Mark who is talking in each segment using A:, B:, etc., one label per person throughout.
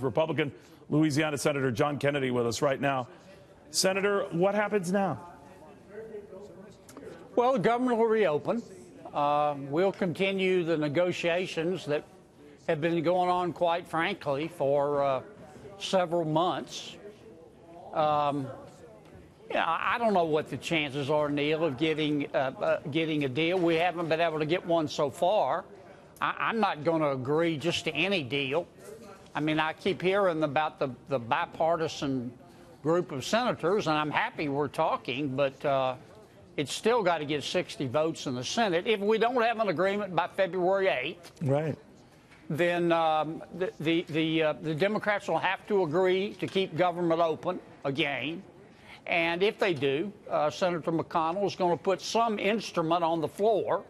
A: Republican Louisiana Senator John Kennedy with us right now. Senator, what happens now?
B: Well, the government will reopen. We'll continue the negotiations that have been going on, quite frankly, for several months. I don't know what the chances are, Neil, of getting a deal. We haven't been able to get one so far. I'm not going to agree just to any deal. I mean, I keep hearing about the bipartisan group of senators, and I'm happy we're talking, but it's still got to get 60 votes in the Senate. If we don't have an agreement by February 8th,
A: right,
B: then the Democrats will have to agree to keep government open again. And if they do, Senator McConnell is going to put some instrument on the floor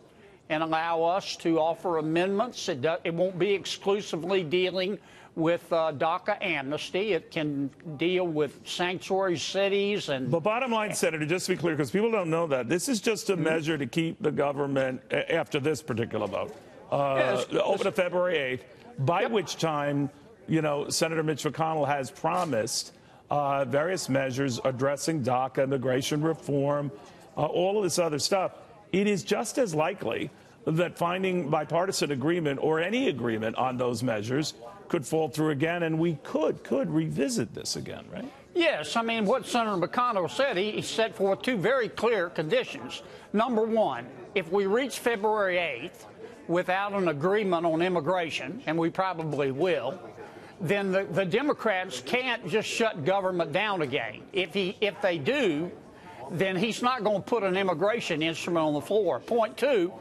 B: and allow us to offer amendments. It won't be exclusively dealing with DACA amnesty. It can deal with sanctuary cities. And
A: the bottom line, Senator, just to be clear, because people don't know that, this is just a measure to keep the government, after this particular vote, open to February 8th, by which time, you know, Senator Mitch McConnell has promised various measures addressing DACA, immigration reform, all of this other stuff. It is just as likely that finding bipartisan agreement or any agreement on those measures could fall through again, and we could revisit this again, right?
B: Yes. I mean, what Senator McConnell said, he set forth two very clear conditions. Number one, if we reach February 8th without an agreement on immigration, and we probably will, then the Democrats can't just shut government down again. If they do, then he's not going to put an immigration instrument on the floor. Point two,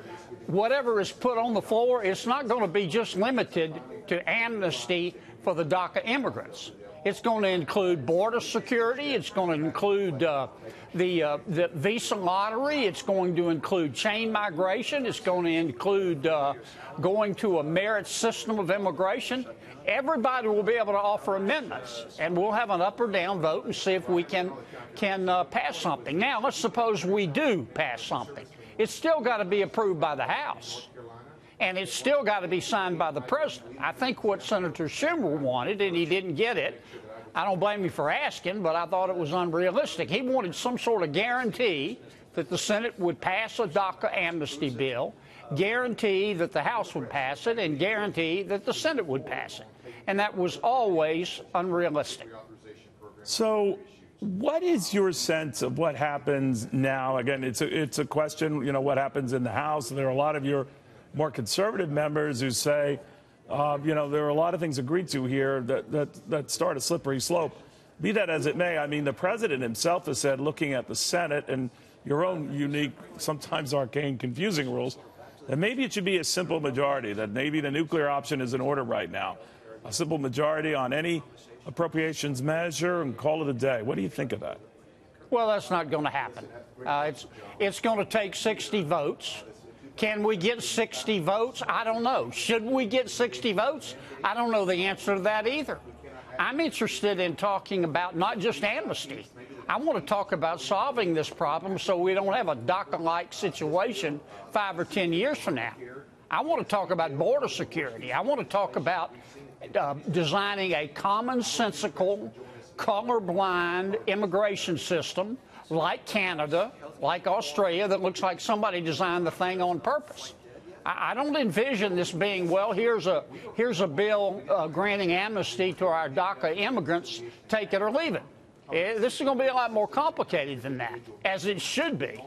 B: whatever is put on the floor, it's not going to be just limited to amnesty for the DACA immigrants. It's going to include border security. It's going to include the visa lottery. It's going to include chain migration. It's going to include going to a merit system of immigration. Everybody will be able to offer amendments, and we'll have an up or down vote and see if we can pass something. Now, let's suppose we do pass something. It's still got to be approved by the House, and it's still got to be signed by the president. I think what Senator Schumer wanted, and he didn't get it, I don't blame you for asking, but I thought it was unrealistic. He wanted some sort of guarantee that the Senate would pass a DACA amnesty bill, guarantee that the House would pass it, and guarantee that the Senate would pass it. And that was always unrealistic.
A: So what is your sense of what happens now? Again, it's a question, you know, what happens in the House. There are a lot of your more conservative members who say, you know, there are a lot of things agreed to here that start a slippery slope. Be that as it may, I mean, the president himself has said, looking at the Senate and your own unique, sometimes arcane, confusing rules, that maybe it should be a simple majority, that maybe the nuclear option is in order right now. A simple majority on any appropriations measure and call it a day. What do you think of that?
B: Well, that's not going to happen. It's going to take 60 votes. Can we get 60 votes? I don't know. Should we get 60 votes? I don't know the answer to that either. I'm interested in talking about not just amnesty. I want to talk about solving this problem so we don't have a DACA-like situation 5 or 10 years from now. I want to talk about border security. I want to talk about designing a commonsensical, colorblind immigration system like Canada, like Australia, that looks like somebody designed the thing on purpose. I don't envision this being, well, here's a bill granting amnesty to our DACA immigrants, take it or leave it. This is going to be a lot more complicated than that, as it should be.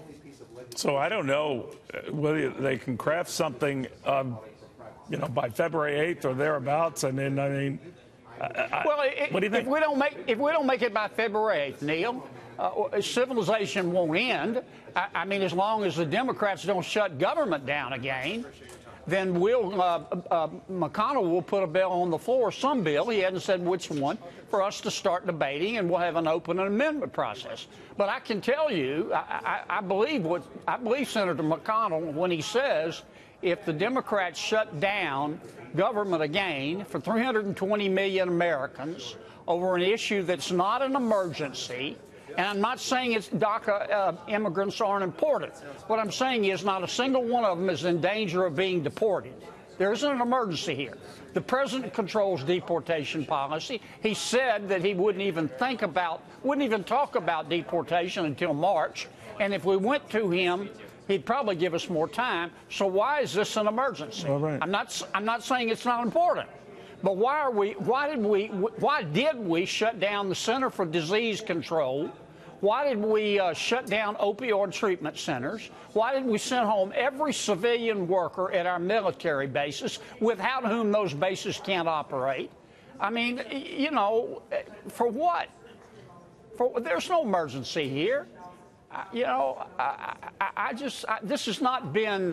A: So I don't know whether they can craft something, you know, by February 8th or thereabouts. What do you think?
B: If we don't make it by February 8th, Neil, civilization won't end. I mean, as long as the Democrats don't shut government down again, then McConnell will put a bill on the floor, some bill, he hasn't said which one, for us to start debating, and we'll have an open amendment process. But I can tell you, I believe Senator McConnell when he says if the Democrats shut down government again for 320 million Americans over an issue that's not an emergency, and I'm not saying it's DACA immigrants aren't important. What I'm saying is not a single one of them is in danger of being deported. There isn't an emergency here. The president controls deportation policy. He said that he wouldn't even talk about deportation until March. And if we went to him, he'd probably give us more time. So why is this an emergency?
A: All right.
B: I'm not saying it's not important. But why did we shut down the Center for Disease Control? Why did we shut down opioid treatment centers? Why did we send home every civilian worker at our military bases, without whom those bases can't operate? I mean, you know, for what? There's no emergency here. You know, this has not been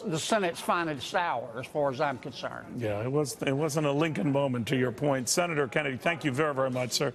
B: the Senate's finest hour, as far as I'm concerned.
A: Yeah, it wasn't a Lincoln moment, to your point. Senator Kennedy, thank you very, very much, sir.